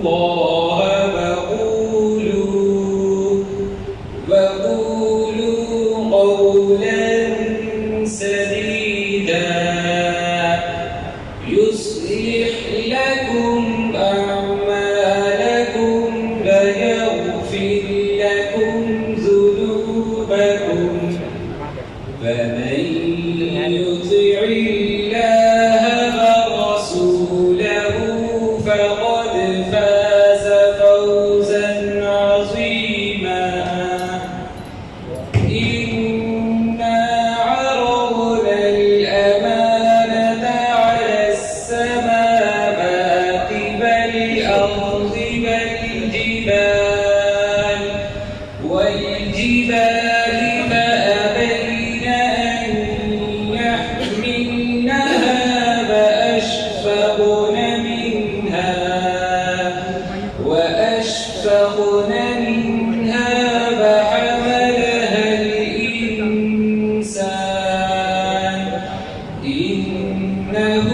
الله وقولوا قولا سديدا يصلح لكم أعمالكم ويغفر لكم ذنوبكم فمن يطع الله ورسوله فقد فاز فوزا عظيما إنا عرضنا الأمانة على السماوات والأرض والجبال فأبين أن يحملنها وأشفقن منها فحملها الإنسان إنه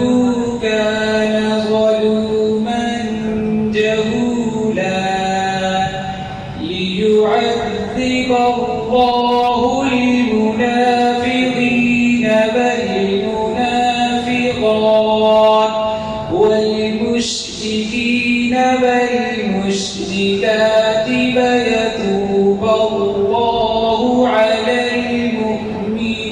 كان ظلوما جهولا ليعذب الله المنافقين والمنافقات والمشركين والمشركات ويتوب الله على المؤمنين